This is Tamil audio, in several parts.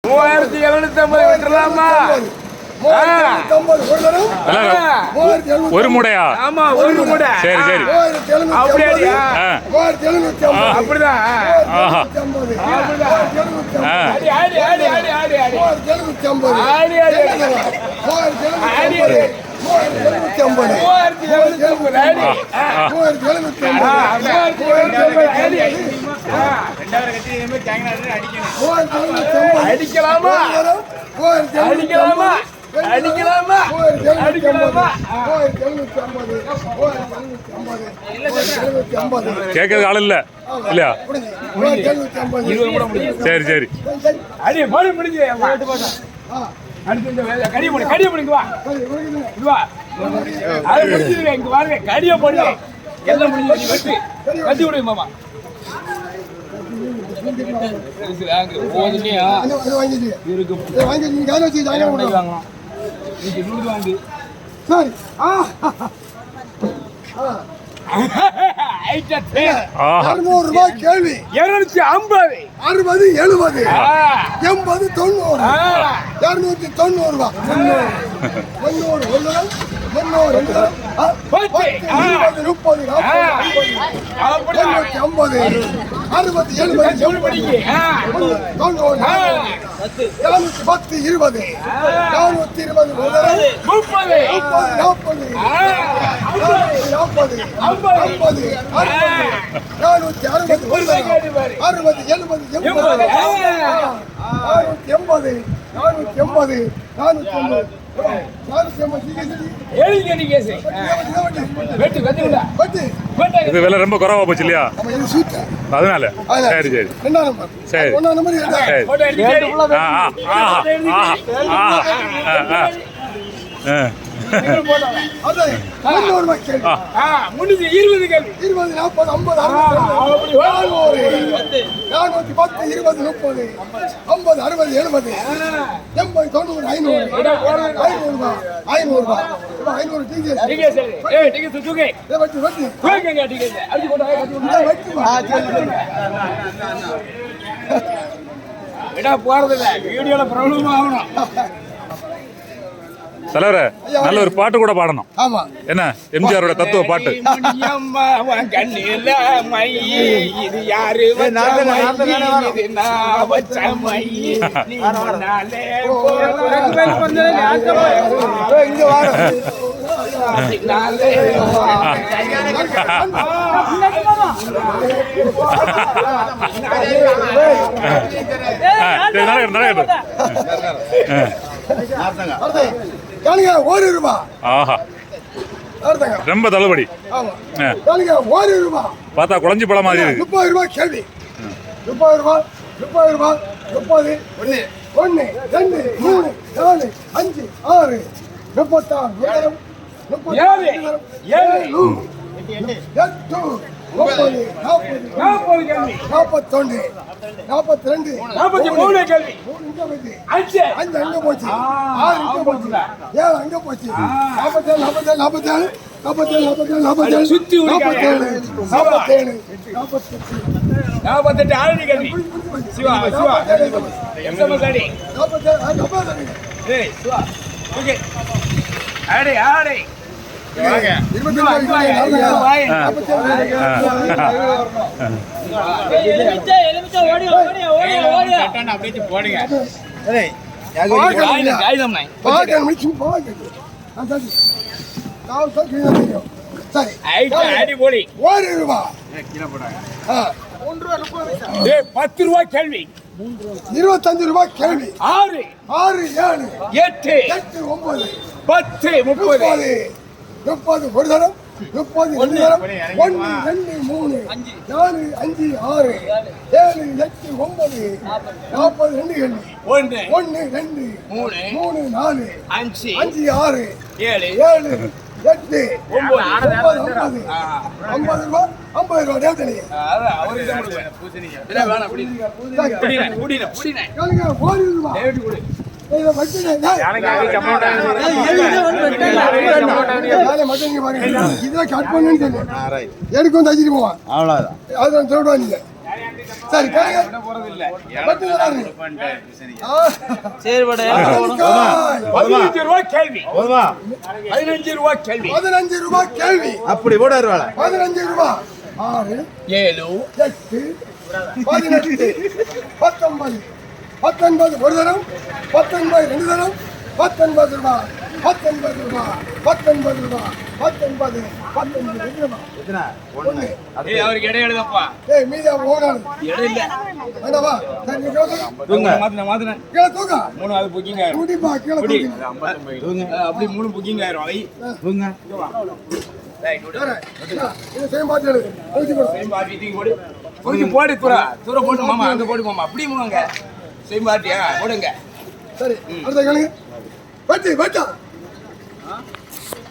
3750 விட்டுலாமா? ஒரு மூடையா? ஆமா, ஒரு மூடை. சரி சரி, அப்படியா? அப்படிதான். அடிக்கலாமா? அடிக்கலாமா? அடிக்கலாமா? அடிக்கலாமா? கேட்கறது ஆள் இல்ல இல்லையா? சரி சரி, அடி போடு முடிஞ்சு. கடிய போடு, கடிய போடு. வா வா, அது முடிஞ்சிருக்க. இங்க பாருங்க, கடிய போடு. எல்லாம் முடிஞ்சு. வெட்டி கட்டி விடுங்க மாமா. போதுமையா இருக்கு. வாங்கி சரி. 200 ரூபாய் கேள்வி. 250, 60, 70, 80, 90, 290 ரூபாய். 300, 300, 30, 40, 50, 60, 70, 410, 20, 420, 30, 40, 40, 50, 460, 480, இது விலை ரொம்ப குறைவா போச்சு இல்லையா? அதனால சரி சரி சரி சரி. முடிஞ்சு 20 கேள்வி. 20, 40, 50, 60, 410, 20, 30, 50, 60, 70, 80, 90, 500, 500 ரூபாய். 500 போறதில்ல. வீடியோல ப்ராப்ளம் ஆகணும். தலைவர நல்ல ஒரு பாட்டு கூட பாடணும். ஆமா, என்ன எம்ஜிஆரோட தத்துவ பாட்டு. இது யாரு ஒரு ரூபா. ஆஹா, ரொம்ப தள்ளுபடி. ஒரு ரூபா பார்த்தா குழஞ்சி பழம் மாதிரி இருக்கு. 30 ரூபாய் கேள்வி. 30 ரூபாய், 30 ரூபாய், 30, 1, 2, 3, 4, 5, 6, 36, 37, 8, 40, 41, 42, 43 கேள்வி. 5 அங்க போச்சு, 6 இங்க போச்சு, 7 அங்க போச்சு, 47, 47, 47, 47, சுத்தி 47, 47, 48 ஆறு கேள்வி. சிவா சிவா எம்எஸ் அடி. 47, ஏய் சிவா ஓகே. ஆடி ஆடி வாங்க. 22 எலுமிச்சை ஓடி ஓடி ஓடி ஓடி கட்டான அப்படியே போடுங்க. ஏய் காய்தம் நை பாக்க மிச்சு பாக்க. சரி சரி, ஆடி போடி. 1 ரூபா கீழ போடாங்க. 1 ரூபா 30. ஏய் 10 ரூபாய் கேள்வி. 25 ரூபாய் கேள்வி. 6 6, 7, 8 8, 9, 10 30 30, ஒரு தரம், 30, 2 தரம், 1, 2, 3, 4, 5, 6, 7, 8, 9, 40, 2 கேள்வி. 1 1, 2, 3, 4, 5 5, 6, 7 7, 8, 9, 50 ரூபாய். 50 ரூபாய் டேட்டனி. அவருக்கு தான் கொடுங்க. பூசணிங்க. இல்ல வேணாம் புடி. புடினே. 1 ரூபாய். டேவிட் கொடு. இத வச்சினே. யானக்கு கமெண்ட் இத கட் பண்ணுன்னு சொன்னேன். எடுக்கும் தச்சிட்டு போவான். அவ்வளவுதான். அதான் சொல்றேன் நீங்க. சரி கேளுங்க விட போறது இல்ல. பத்து தராங்க சரி பட 15 ரூபாய் கேள்வி. 15 ரூபாய் கேள்வி. 15 ரூபாய் கேள்வி அப்படி போட வருவாள 15 ரூபாய் 6 7 8 18 19 19 ஒரு தரம் 19 ரெண்டு தரம் 19 ரூபாய் 19 ரூபாய் 19 ரூபாய் 19 ரெண்டு ரூபாய் எத்தனை ஒண்ணு ஏய் அவருக்கு இடம் எழுதப்பா. ஏய் மீதியா போகணும் இடம் இல்ல. வேண்டாமா சரி நீ கேளு மாத்துன கீழே தூக்க மூணாவது புக்கிங் ஆயிரும். குடிப்பா கீழே குடி. தூக்கு அப்படி 3 புக்கிங் ஆயிரும். ஐ தூங்க ரைட் குடு. இது சேம் பாட்டு எடு ஊத்தி போடு சேம் பார்ட்டி தூக்கி போடு. தூக்கி போடு தூர போடு மாமா அங்க போடு மாமா. அப்படி மூங்க. சேம் பார்ட்டியா போடுங்க. சரி அடுத்த கேளுங்க வெட்டி வெட்டா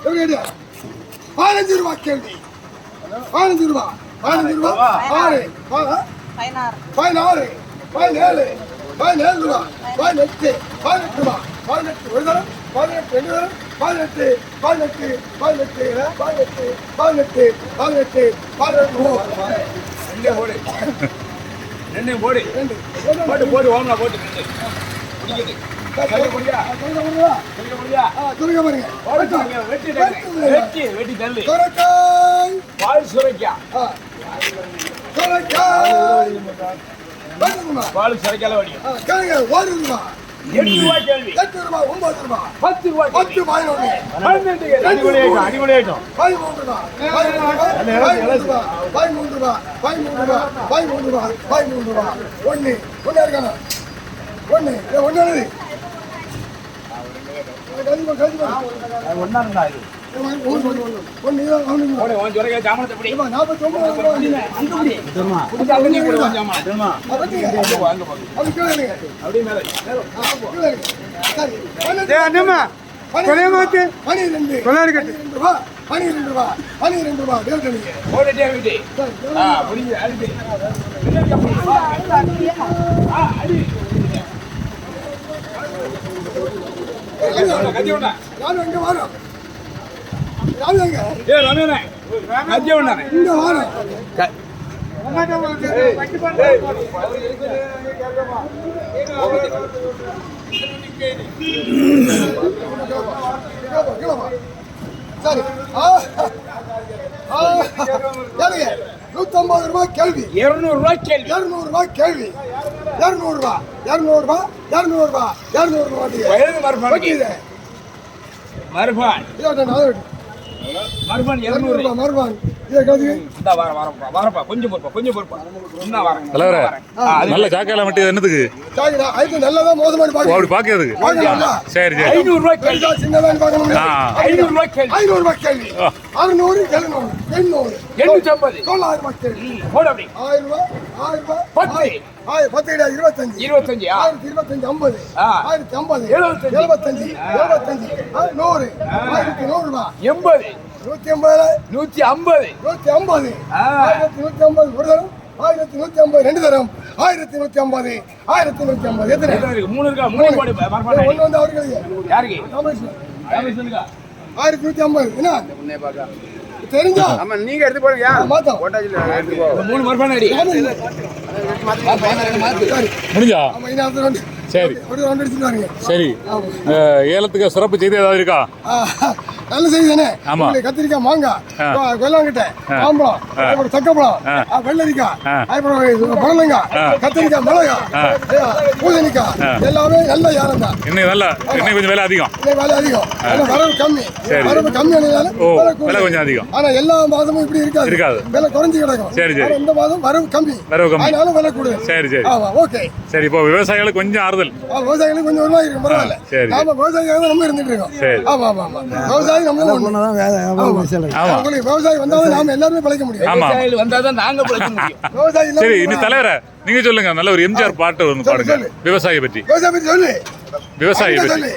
எவ்வளவு 15 ரூபாய் கேள்வி 15 ரூபாய் 6 16 17 17 ரூபாய் 18 ரூபாய் 18 ஒரு தரம் 18 ரெண்டு தரம் 18 18 ரெண்டே போடு. போடு ஓம்னா போட்டு குடிக்குது. கல்ல குடியா. கல்ல குடியா. துருங்க பாருங்க வெட்டி தள்ளு. சுரக்காய் பால் சுரைக்காய். சுரக்காய் பால் சுரைக்கால வடியும். கேளுங்க 1 ரூபாய் 8 ரூபாய் கேள்வி. 8 ரூபாய் 9 ரூபாய் 10 ரூபாய் 10 11 12 கேள்வி. அடிபொலி ஆயிட்டோம் 13 ரூபாய் 13 ரூபாய் ஒண்ணு இருக்கான ஒண்ணு எழுதி ஒன்னா இருந்தா இது ஒண்ணு அவனுக்கு போடு உன் சுரைக்காய் ஜாமானத்தை பிடி. 49 ரூபாய் அங்க பிடி. தெரியுமா குடிச்சு அங்க நீ போடு உன் ஜாமான். தெரியுமா அங்க போ. அது கேளுங்க அப்படியே மேல. சரி அண்ணம்மா 12 ரூபாய் 12 ரூபாய் தேவதனிங்க போடுட்டே விட்டு. புரியுது அடி. அடி. கத்தி விடா. யாரும் எங்க வரோம் யாரும் எங்க ஏய் ரமேனே. கத்தி விடா. இங்க வரோம் சரி 150 ரூபாய் கேள்வி 200 ரூபாய் கேள்வி. 200 ரூபாய் கேள்வி 200 ரூபாய் வயது மறுபான். மறுபான். மறுபான் 200. மறுபான் இதை கேளுங்க இந்தா வரப்பா கொஞ்சம் பொறுப்பா என்ன வரேன் தலைவரே நல்ல சாக்கையில மட்டும் என்னதுக்கு சாகிடா ஐந்து நல்லதா மோசமா ஓ, அப்படி பாக்கிறதுக்கு சரி சரி 500 ரூபாய் கேள்வி. சின்னதான் பார்க்கணும் 500 ரூபாய் கேள்வி. 500 ரூபாய் கேள்வி 600 700 800 850. 900 ரூபாய் கேள்வி போடு அப்படி. 1000 ரூபாய் 10. 10 கிடையாது 25 25. 1025 50 ஆ. 1050 75. 75 100 1100 ரூபாய் 80. 150 150. 1150 ஒரு தரம் 1150 ரெண்டு தரம் 1150 எத்தனை மூணு இருக்கா? மூணு போடு. மறுபான். ஒண்ணு வந்து அவர்களுக்கு யாருக்கு? ராமேஸ்வரன் ராமேஸ்வரனுக்கா? 1150 என்ன தெரிஞ்சா ஆமா நீங்க எடுத்து போடுங்க மாத்தோம் மூணு மறுபான் அடி. முடிஞ்சா ஆமா இன்னும் ரெண்டு சரி ஒரு ரவுண்ட் அடிச்சுட்டு வரீங்க சரி ஏலத்துக்கு சிறப்பு செய்தி ஏதாவது இருக்கா நல்ல செய்தி தானே ஆமா. கத்திரிக்காய் மாங்காய் வெள்ளாங்கிட்ட மாம்பழம் அப்புறம் தக்கப்பழம் வெள்ளரிக்காய் அப்புறம் புடலங்காய் கத்திரிக்காய் மிளகாய் பூசணிக்காய் எல்லாமே நல்ல ஏலம் தான் இன்னைக்கு இன்னைக்கு கொஞ்சம் விலை அதிகம் இன்னைக்கு விலை அதிகம் ஏன்னா வரவு கம்மி சரி. வரவு கம்மியானதால ஓ விலை விலை கூடுது. கொஞ்சம் அதிகம் ஆனா எல்லா மாதமும் இப்படி இருக்காது இருக்காது. விலை குறைஞ்சு கிடக்கும் சரி, சரி. ஆனா இந்த மாதம் வரவு கம்மி வரவு கம்மி. அதனால விலை கூடுது சரி சரி ஆமா ஓகே சரி இப்போ விவசாயிகளுக்கு கொஞ்சம் ஆறுதல் விவசாயிகளுக்கு கொஞ்சம் ரூபாய் இருக்கு பரவாயில்ல சரி. நாம விவசாயியாக தான் நம்ம இருந்துட்டு இருக்கோம் சரி. ஆமா ஆமா ஆமா விவசாயி நம்ம தான் ஒண்ணு. ஆமா. ஆமா உங்களுக்கு விவசாயி வந்தாலும் நாம எல்லாருமே பிழைக்க முடியும் ஆமா விவசாயிகள் வந்தாதான் நாங்க பிழைக்க முடியும். விவசாயி இல்லாம சரி இனி தலைவரை நீங்க சொல்லுங்க நல்ல ஒரு எம்ஜிஆர் பாட்டு ஒன்று பாடுங்க சொல்லு. விவசாயியை பற்றி விவசாயி பத்தி சொல்லு விவசாயியை அங்க பற்றி சொல்லு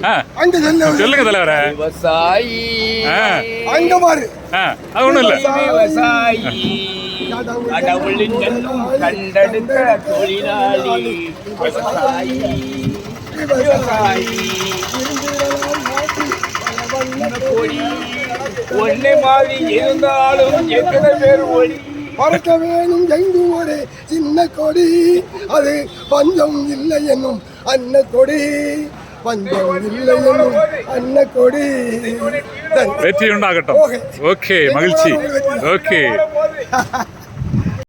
ஆ அங்க சொல்லு சொல்லுங்க தலைவரை விவசாயி ஆ அங்க பாரு ஆ அது ஒண்ணும் இல்ல விவசாயி கடவுளின் ஜன்மம் கண்டெடுத்த தொழிலாளி விவசாயி விவசாயி இந்த கொடி ஒன்னே மாதிரி இருந்தாலும் எத்தனை பேர் ஒளி பறக்க வேணும் எங்கும் ஒரு சின்ன கொடி அது பஞ்சம் இல்லை என்னும் அன்ன கொடி பஞ்சம் இல்லை என்னும் அன்ன கொடி வெற்றி உண்டாகட்டும். ஓகே, மகிழ்ச்சி. ஓகே.